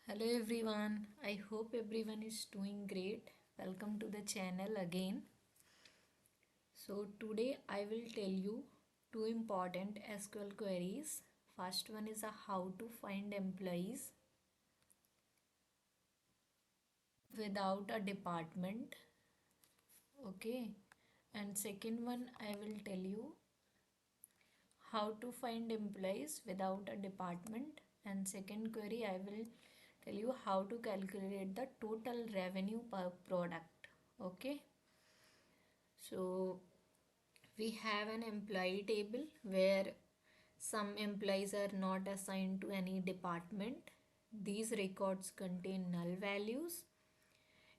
Hello everyone, I hope everyone is doing great. Welcome to the channel again. So, today I will tell you two important SQL queries. First one is a how to find employees without a department. Okay, and second one I will tell you how to find employees without a department. And second query I will tell you how to calculate the total revenue per product. Okay. So we have an employee table where some employees are not assigned to any department. These records contain null values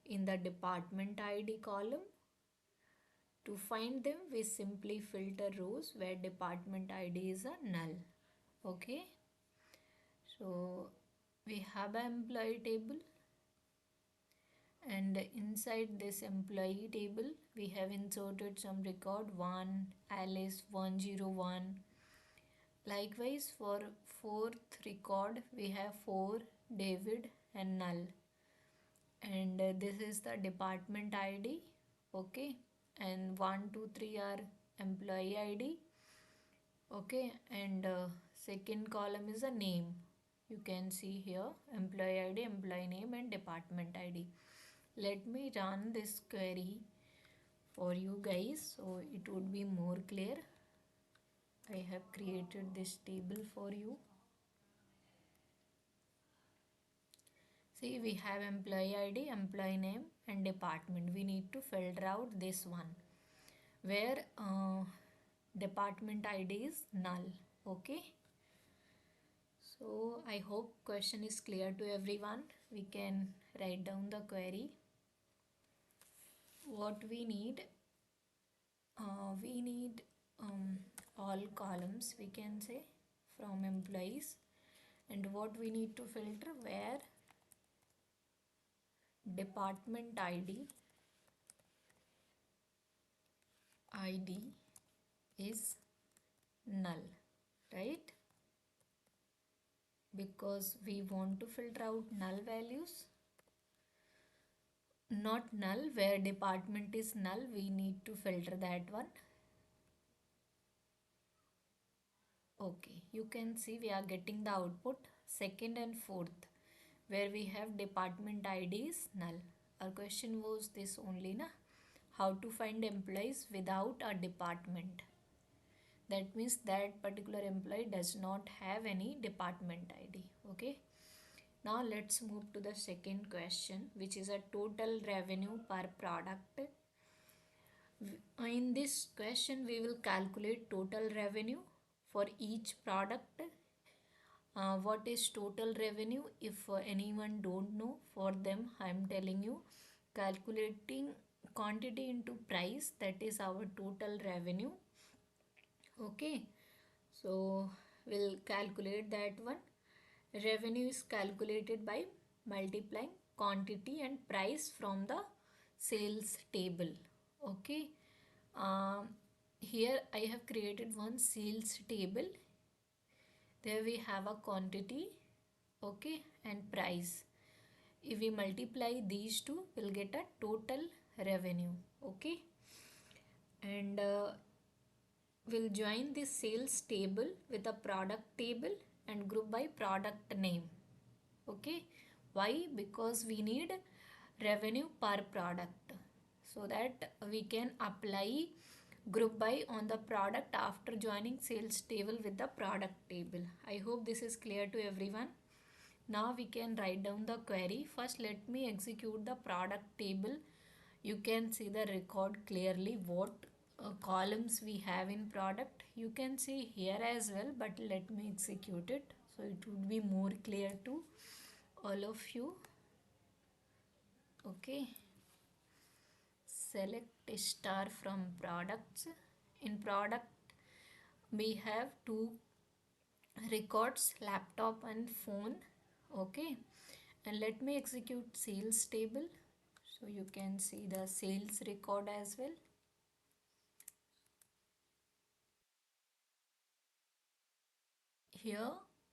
in the department ID column. To find them, we simply filter rows where department ID is a null. Okay, so we have an employee table, and inside this employee table we have inserted some record 1 Alice 101. Likewise, for fourth record, we have 4 David and null. And this is the department ID. Okay. And 1, 2, 3 are employee ID. Okay. And second column is a name. You can see here employee ID, employee name, and department ID. Let me run this query for you guys so it would be more clear. I have created this table for you. See, we have employee ID, employee name, and department. We need to filter out this one where department ID is null. Okay. So I hope question is clear to everyone. We can write down the query. What we need all columns, we can say, from employees, and what we need to filter where department ID is null, right? Because we want to filter out null values, not null. Where department is null, we need to filter that one. Okay, you can see we are getting the output second and fourth where we have department ID is null. Our question was this only, na, how to find employees without a department. That means that particular employee does not have any department ID. Okay. Now let's move to the second question, which is a total revenue per product. In this question, we will calculate total revenue for each product. What is total revenue? If anyone don't know, for them I am telling you, calculating quantity into price, that is our total revenue. Okay, so we'll calculate that one. Revenue is calculated by multiplying quantity and price from the sales table. Okay. Um, Here I have created one sales table. There we have a quantity, okay, and price. If we multiply these two, we'll get a total revenue. Okay. And we'll join this sales table with a product table and group by product name. Okay, why? Because we need revenue per product, so that we can apply group by on the product after joining sales table with the product table. I hope this is clear to everyone. Now we can write down the query. First let me execute the product table. You can see the record clearly what columns we have in product. You can see here as well, but let me execute it so it would be more clear to all of you. Okay, select star from products. In product we have two records, laptop and phone. Okay, and let me execute sales table so you can see the sales record as well. Here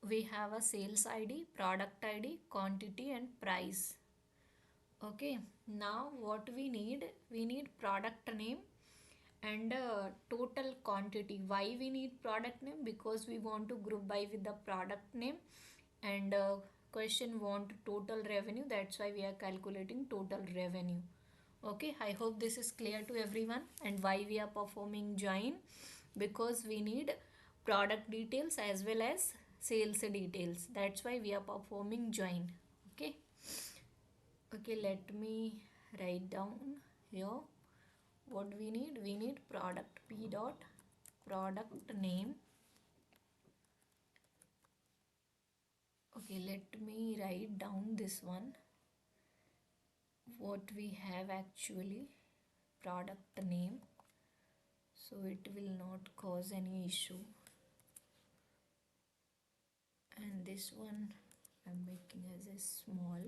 we have a sales ID, product ID, quantity and price. Okay, now what we need? We need product name and total quantity. Why we need product name? Because we want to group by with the product name, and question want total revenue. That's why we are calculating total revenue. Okay, I hope this is clear to everyone. And why we are performing join? Because we need product details as well as sales details. That's why we are performing join. Okay. Okay, let me write down here what we need. We need product p dot product name. Okay, let me write down this one. What we have actually, product name, so it will not cause any issue. And this one I'm making as a small.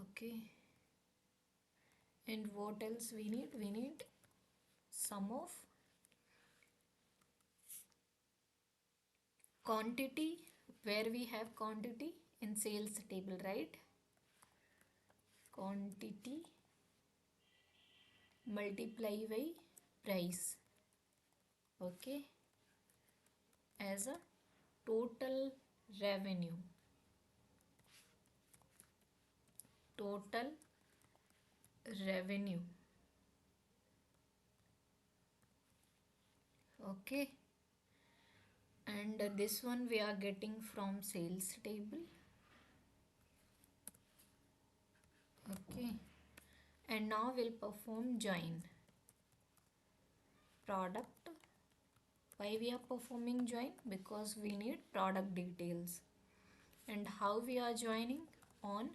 Okay, and what else we need? We need sum of quantity. Where we have quantity? In sales table, right? Quantity multiply by price. Okay, as a total revenue. Total revenue. Okay, and this one we are getting from sales table. Okay, and now we'll perform join. Product. Why we are performing join? Because we need product details. And how we are joining? On,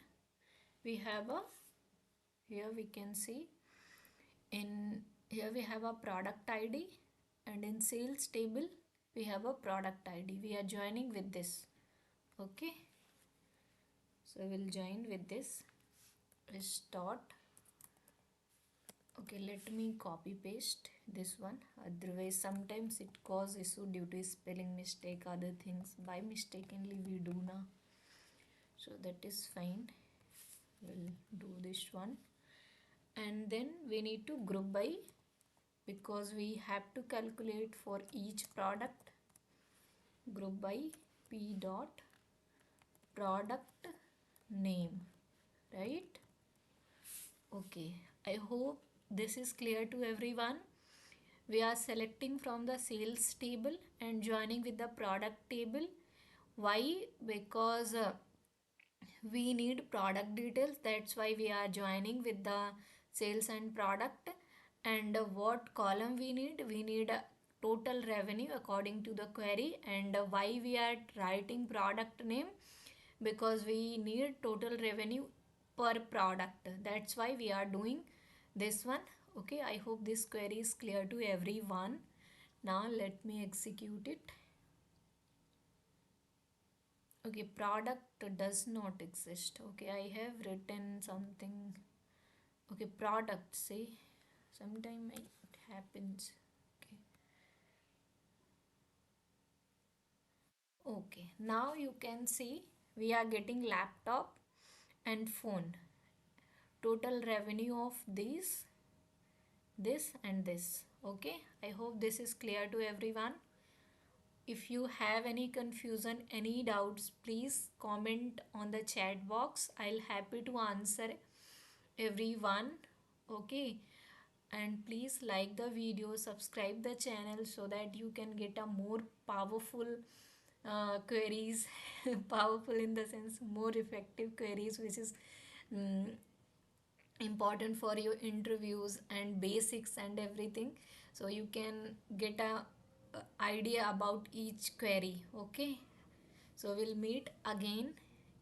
we have a, here we can see, in here we have a product ID, and in sales table we have a product ID. We are joining with this. Okay, so we'll join with this. Start. Okay, let me copy paste this one, otherwise sometimes it cause issue due to spelling mistake, other things by mistakenly we do now, so that is fine. We'll do this one, and then we need to group by, because we have to calculate for each product. Group by p dot product name, right? Okay, I hope this is clear to everyone. We are selecting from the sales table and joining with the product table. Why? Because we need product details. That's why we are joining with the sales and product. And what column we need? We need total revenue according to the query. And why we are writing product name? Because we need total revenue per product. That's why we are doing this one. Okay, I hope this query is clear to everyone. Now let me execute it. Okay, product does not exist. Okay, I have written something. Okay, product, say sometime it happens. Okay, okay, now you can see we are getting laptop and phone. Total revenue of these, this and this. Okay, I hope this is clear to everyone. If you have any confusion, any doubts, please comment on the chat box. I'll happy to answer everyone. Okay, and please like the video, subscribe the channel so that you can get a more powerful queries. Powerful in the sense more effective queries, which is mm, important for your interviews and basics and everything, so you can get a idea about each query. Okay, so we'll meet again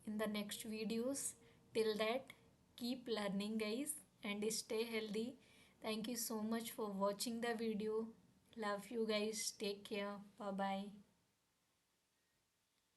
in the next videos. Till that, keep learning guys and stay healthy. Thank you so much for watching the video. Love you guys. Take care. Bye bye.